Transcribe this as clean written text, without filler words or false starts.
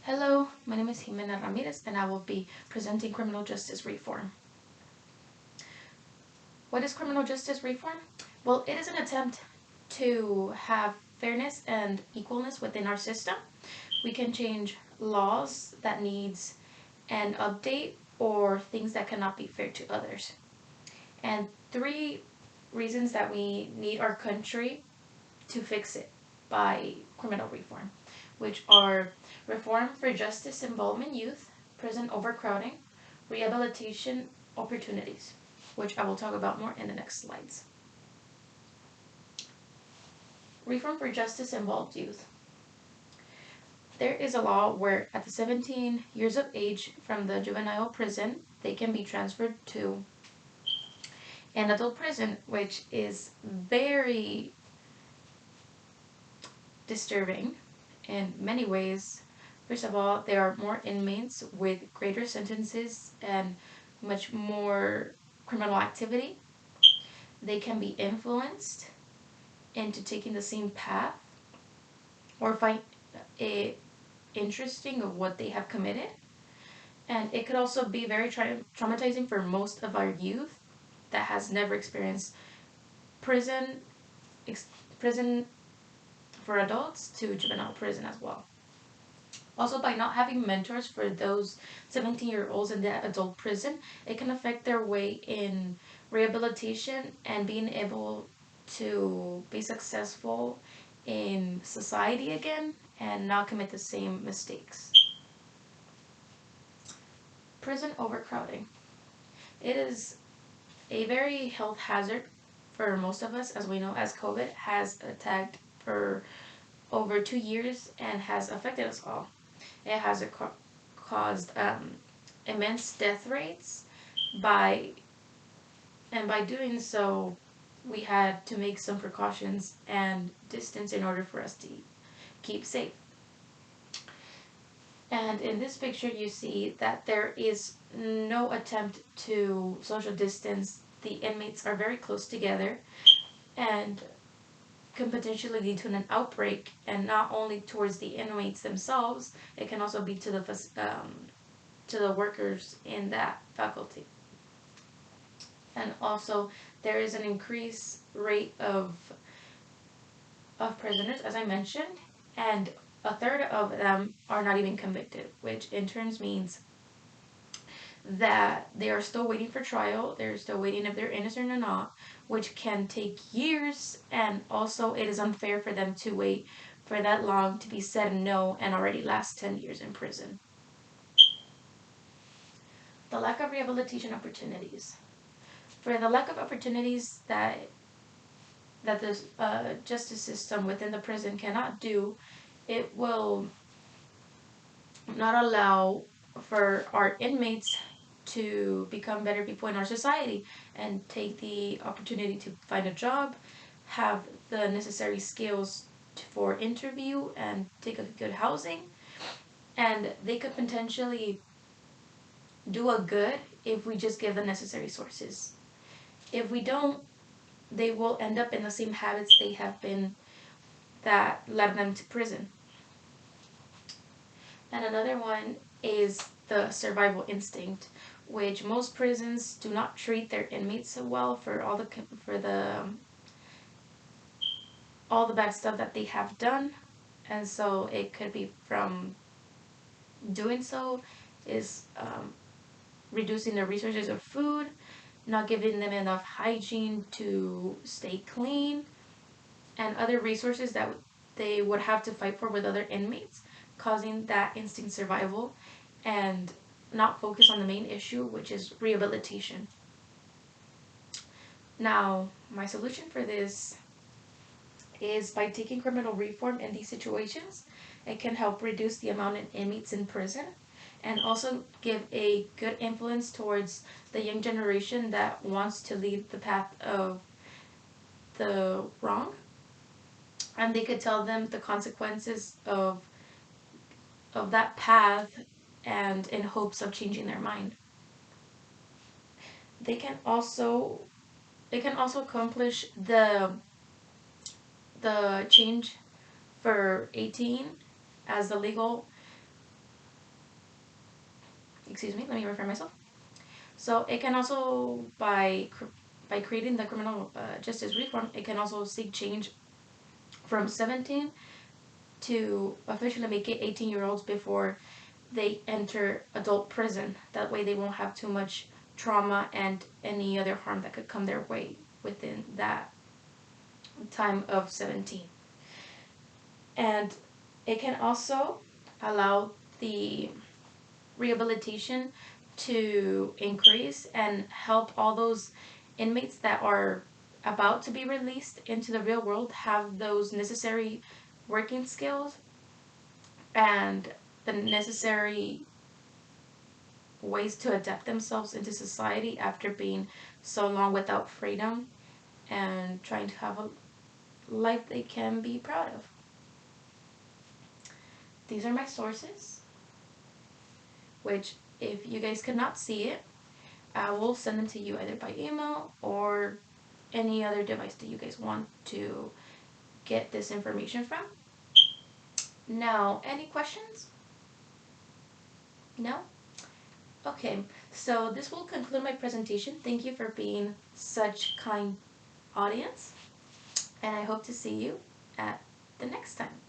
Hello, my name is Jimena Ramirez and I will be presenting criminal justice reform. What is criminal justice reform? Well, it is an attempt to have fairness and equalness within our system. We can change laws that needs an update or things that cannot be fair to others. And three reasons that we need our country to fix it by criminal reform, which are reform for justice involvement youth, prison overcrowding, rehabilitation opportunities, which I will talk about more in the next slides. Reform for justice involved youth. There is a law where at the 17 years of age from the juvenile prison, they can be transferred to an adult prison, which is very disturbing in many ways. First of all, there are more inmates with greater sentences and much more criminal activity. They can be influenced into taking the same path or find it interesting of what they have committed. And it could also be very traumatizing for most of our youth that has never experienced prison for adults to juvenile prison as well. Also, by not having mentors for those 17-year-olds in the adult prison, it can affect their way in rehabilitation and being able to be successful in society again and not commit the same mistakes. Prison overcrowding. It is a very health hazard for most of us, as we know, as COVID has attacked for over 2 years and has affected us all. It has caused immense death rates by doing so, we had to make some precautions and distance in order for us to keep safe. And in this picture you see that there is no attempt to social distance. The inmates are very close together and can potentially lead to an outbreak, and not only towards the inmates themselves, it can also be to the workers in that faculty. And also there is an increased rate of prisoners, as I mentioned, and a third of them are not even convicted, which in turn means that they are still waiting for trial. They're still waiting if they're innocent or not, which can take years, and also it is unfair for them to wait for that long to be said no and already last 10 years in prison. The lack of rehabilitation opportunities. For the lack of opportunities that the justice system within the prison cannot do, it will not allow for our inmates to become better people in our society and take the opportunity to find a job, have the necessary skills for interview, and take a good housing. And they could potentially do a good if we just give the necessary sources. If we don't, they will end up in the same habits they have been that led them to prison. And another one is the survival instinct, which most prisons do not treat their inmates so well for all the bad stuff that they have done. And so it could be from doing so is reducing the resources of food, not giving them enough hygiene to stay clean, and other resources that they would have to fight for with other inmates, causing that instinct survival and not focus on the main issue, which is rehabilitation. Now, my solution for this is by taking criminal reform in these situations. It can help reduce the amount of inmates in prison and also give a good influence towards the young generation that wants to lead the path of the wrong. And they could tell them the consequences of that path, and in hopes of changing their mind. They can also accomplish the change for 18 as the legal excuse me, let me refer myself. So it can also, by creating the criminal justice reform, it can also seek change from 17 to officially make it 18-year-olds before they enter adult prison. That way they won't have too much trauma and any other harm that could come their way within that time of 17. And it can also allow the rehabilitation to increase and help all those inmates that are about to be released into the real world have those necessary working skills and the necessary ways to adapt themselves into society after being so long without freedom and trying to have a life they can be proud of. These are my sources, which if you guys could not see it, I will send them to you either by email or any other device that you guys want to get this information from. Now, any questions? No? Okay, so this will conclude my presentation. Thank you for being such kind audience, and I hope to see you at the next time.